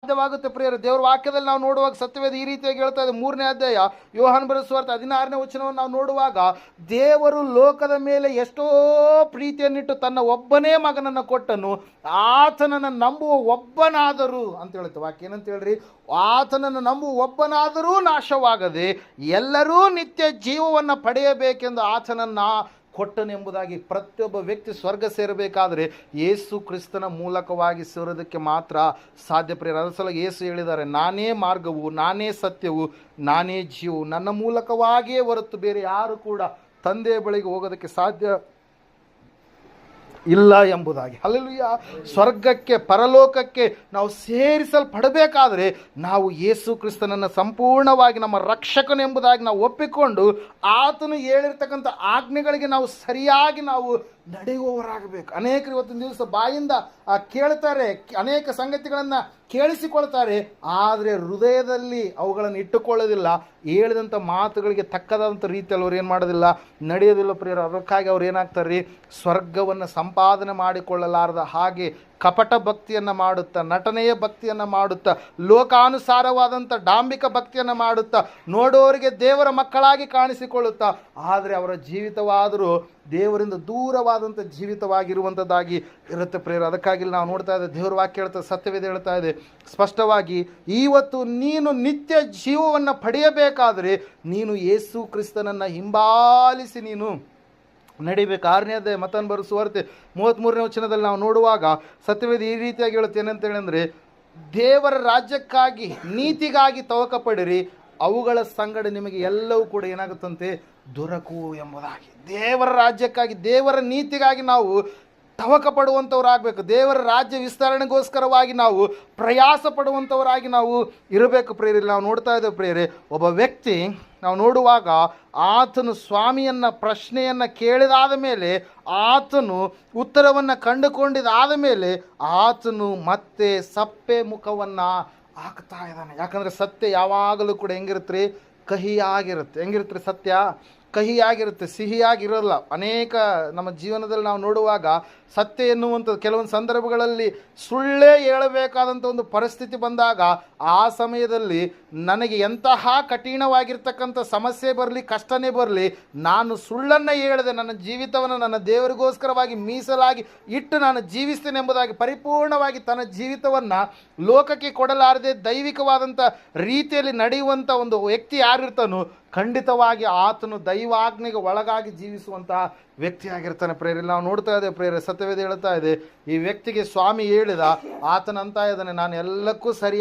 ಸಾಧ್ಯವಾಗುತ್ತೆ ಪ್ರಿಯರು. ದೇವರ ವಾಕ್ಯದಲ್ಲಿ ನಾವು ನೋಡುವಾಗ ಸತ್ಯವೇದ ಈ ರೀತಿಯಾಗಿ ಹೇಳ್ತಾ ಇದೆ. 3ನೇ ಅಧ್ಯಾಯ ಯೋಹಾನ ಬರೆದ ಸುವಾರ್ತೆ 16ನೇ ವಚನವನ್ನು ನಾವು ನೋಡುವಾಗ, ದೇವರು ಲೋಕದ ಮೇಲೆ ಎಷ್ಟೋ ಪ್ರೀತಿಯನ್ನಿಟ್ಟು ತನ್ನ ಒಬ್ಬನೇ ಮಗನನ್ನು ಕೊಟ್ಟನು, ಆತನನ್ನು ನಂಬುವ ಒಬ್ಬನಾದರೂ ಅಂತ ಹೇಳುತ್ತೆ ವಾಕ್ಯ. ಏನಂತ ಹೇಳ್ರಿ? ಆತನನ್ನು ನಂಬುವ ಒಬ್ಬನಾದರೂ ನಾಶವಾಗದೆ ಎಲ್ಲರೂ ನಿತ್ಯ ಜೀವವನ್ನು ಪಡೆಯಬೇಕೆಂದು ಆತನನ್ನು ಕೊಟ್ಟನೆಂಬುದಾಗಿ. ಪ್ರತಿಯೊಬ್ಬ ವ್ಯಕ್ತಿ ಸ್ವರ್ಗ ಸೇರಬೇಕಾದರೆ ಯೇಸು ಕ್ರಿಸ್ತನ ಮೂಲಕವಾಗಿ ಸೇರೋದಕ್ಕೆ ಮಾತ್ರ ಸಾಧ್ಯ ಪ್ರಿಯರು. ಅದರ ಸಲುವಾಗಿ ಯೇಸು ಹೇಳಿದ್ದಾರೆ, ನಾನೇ ಮಾರ್ಗವು, ನಾನೇ ಸತ್ಯವು, ನಾನೇ ಜೀವವು, ನನ್ನ ಮೂಲಕವಾಗಿಯೇ ಹೊರತು ಬೇರೆ ಯಾರು ಕೂಡ ತಂದೆಯ ಬಳಿಗೆ ಹೋಗೋದಕ್ಕೆ ಸಾಧ್ಯ ಇಲ್ಲ ಎಂಬುದಾಗಿ. ಹಲ್ಲೆಲೂಯಾ. ಸ್ವರ್ಗಕ್ಕೆ, ಪರಲೋಕಕ್ಕೆ ನಾವು ಸೇರಿಸಲ್ಪಡಬೇಕಾದರೆ ನಾವು ಯೇಸು ಕ್ರಿಸ್ತನನ್ನು ಸಂಪೂರ್ಣವಾಗಿ ನಮ್ಮ ರಕ್ಷಕನೆಂಬುದಾಗಿ ನಾವು ಒಪ್ಪಿಕೊಂಡು ಆತನು ಹೇಳಿರ್ತಕ್ಕಂಥ ಆಜ್ಞೆಗಳಿಗೆ ನಾವು ಸರಿಯಾಗಿ ನಾವು ನಡೆಯುವವರಾಗಬೇಕು. ಅನೇಕರು ಇವತ್ತಿನ ದಿವಸ ಬಾಯಿಂದ ಕೇಳ್ತಾರೆ, ಅನೇಕ ಸಂಗತಿಗಳನ್ನು ಕೇಳಿಸಿಕೊಳ್ತಾರೆ, ಆದರೆ ಹೃದಯದಲ್ಲಿ ಅವುಗಳನ್ನು ಇಟ್ಟುಕೊಳ್ಳೋದಿಲ್ಲ. ಹೇಳಿದಂಥ ಮಾತುಗಳಿಗೆ ತಕ್ಕದಂಥ ರೀತಿಯಲ್ಲಿ ಅವ್ರು ಏನು ಮಾಡೋದಿಲ್ಲ, ನಡೆಯೋದಿಲ್ಲ ಪ್ರಿಯರು. ಅದಕ್ಕಾಗಿ ಅವ್ರು ಏನಾಗ್ತಾರೆ ರೀ, ಸ್ವರ್ಗವನ್ನು ಸಂಪಾದನೆ ಮಾಡಿಕೊಳ್ಳಲಾರದ ಹಾಗೆ ಕಪಟ ಭಕ್ತಿಯನ್ನು ಮಾಡುತ್ತಾ, ನಟನೆಯ ಭಕ್ತಿಯನ್ನು ಮಾಡುತ್ತಾ, ಲೋಕಾನುಸಾರವಾದಂಥ ಡಾಂಬಿಕ ಭಕ್ತಿಯನ್ನು ಮಾಡುತ್ತಾ, ನೋಡೋರಿಗೆ ದೇವರ ಮಕ್ಕಳಾಗಿ ಕಾಣಿಸಿಕೊಳ್ಳುತ್ತಾ, ಆದರೆ ಅವರ ಜೀವಿತವಾದರೂ ದೇವರಿಂದ ದೂರವಾದಂಥ ಜೀವಿತವಾಗಿರುವಂಥದ್ದಾಗಿ ಇರುತ್ತೆ ಪ್ರಿಯರು. ಅದಕ್ಕಾಗಿ ನಾವು ನೋಡ್ತಾ ಇದ್ದೇವೆ, ದೇವರ ವಾಕ್ಯ ಹೇಳ್ತಾ, ಸತ್ಯವೇದ ಹೇಳ್ತಾ ಇದೆ ಸ್ಪಷ್ಟವಾಗಿ, ಇವತ್ತು ನೀನು ನಿತ್ಯ ಜೀವವನ್ನು ಪಡೆಯಬೇಕಾದರೆ ನೀನು ಯೇಸು ಕ್ರಿಸ್ತನನ್ನು ಹಿಂಬಾಲಿಸಿ ನೀನು ನಡಿಬೇಕು. 6ನೇ ಅಧ್ಯಾಯ ಮತ್ತಾಯನ ಬರೆದ ಸುವಾರ್ತೆ 33ನೇ ವಚನದಲ್ಲಿ ನಾವು ನೋಡುವಾಗ ಸತ್ಯವೇದ ಈ ರೀತಿಯಾಗಿ ಹೇಳುತ್ತೆ. ಏನಂತ ಹೇಳಿದ್ರೆ, ದೇವರ ರಾಜ್ಯಕ್ಕಾಗಿ ನೀತಿಗಾಗಿ ತವಕ ಪಡಿರಿ, ಅವುಗಳ ಸಂಗಡ ನಿಮಗೆ ಎಲ್ಲವೂ ಕೂಡ ಏನಾಗುತ್ತಂತೆ, ದೊರಕು ಎಂಬುದಾಗಿ. ದೇವರ ರಾಜ್ಯಕ್ಕಾಗಿ, ದೇವರ ನೀತಿಗಾಗಿ ನಾವು ತವಕ ಪಡುವಂಥವರಾಗಬೇಕು. ದೇವರ ರಾಜ್ಯ ವಿಸ್ತರಣೆಗೋಸ್ಕರವಾಗಿ ನಾವು ಪ್ರಯಾಸ ಪಡುವಂಥವರಾಗಿ ನಾವು ಇರಬೇಕು ಪ್ರಿಯರೇ. ನಾವು ನೋಡ್ತಾ ಇದ್ದೇವೆ ಪ್ರಿಯರೇ, ಒಬ್ಬ ವ್ಯಕ್ತಿ ನಾವು ನೋಡುವಾಗ ಆತನು ಸ್ವಾಮಿಯನ್ನು ಪ್ರಶ್ನೆಯನ್ನು ಕೇಳಿದಾದ ಮೇಲೆ, ಆತನು ಉತ್ತರವನ್ನು ಕಂಡುಕೊಂಡಿದ್ದಾದ ಮೇಲೆ ಆತನು ಮತ್ತೆ ಸಪ್ಪೆ ಮುಖವನ್ನು ಹಾಕ್ತಾ ಇದ್ದಾನೆ. ಯಾಕಂದರೆ ಸತ್ಯ ಯಾವಾಗಲೂ ಕೂಡ ಹೆಂಗಿರುತ್ತೆ, ಕಹಿಯಾಗಿರುತ್ತೆ. ಹೆಂಗಿರುತ್ತೆ ಸತ್ಯ? ಕಹಿಯಾಗಿರುತ್ತೆ, ಸಿಹಿಯಾಗಿರೋಲ್ಲ. ಅನೇಕ ನಮ್ಮ ಜೀವನದಲ್ಲಿ ನಾವು ನೋಡುವಾಗ ಸತ್ಯ ಎನ್ನುವಂಥದ್ದು ಕೆಲವೊಂದು ಸಂದರ್ಭಗಳಲ್ಲಿ ಸುಳ್ಳೇ ಹೇಳಬೇಕಾದಂಥ ಒಂದು ಪರಿಸ್ಥಿತಿ ಬಂದಾಗ, ಆ ಸಮಯದಲ್ಲಿ ನನಗೆ ಎಂತಹ ಕಠಿಣವಾಗಿರ್ತಕ್ಕಂಥ ಸಮಸ್ಯೆ ಬರಲಿ, ಕಷ್ಟನೇ ಬರಲಿ, ನಾನು ಸುಳ್ಳನ್ನು ಹೇಳಿದೆ, ನನ್ನ ಜೀವಿತವನ್ನು ನನ್ನ ದೇವರಿಗೋಸ್ಕರವಾಗಿ ಮೀಸಲಾಗಿ ಇಟ್ಟು ನಾನು ಜೀವಿಸ್ತೇನೆ ಎಂಬುದಾಗಿ ಪರಿಪೂರ್ಣವಾಗಿ ತನ್ನ ಜೀವಿತವನ್ನು ಲೋಕಕ್ಕೆ ಕೊಡಲಾರದೆ ದೈವಿಕವಾದಂಥ ರೀತಿಯಲ್ಲಿ ನಡೆಯುವಂಥ ಒಂದು ವ್ಯಕ್ತಿ ಯಾರಿರ್ತಾನೋ, ಖಂಡಿತವಾಗಿ ಆತನು ದೈವಾಜ್ಞೆಗೆ ಒಳಗಾಗಿ ಜೀವಿಸುವಂತಹ ವ್ಯಕ್ತಿಯಾಗಿರ್ತಾನೆ ಪ್ರೇರೆ. ನಾವು ನೋಡ್ತಾ ಇದ್ದೇವೆ ಪ್ರೇರೆ, ಸತ್ಯವೇದ ಹೇಳ್ತಾ ಇದೆ, ಈ ವ್ಯಕ್ತಿಗೆ ಸ್ವಾಮಿ ಹೇಳಿದ, ಆತನಂತ ಇದ್ದಾನೆ, ನಾನು ಎಲ್ಲಕ್ಕೂ ಸರಿ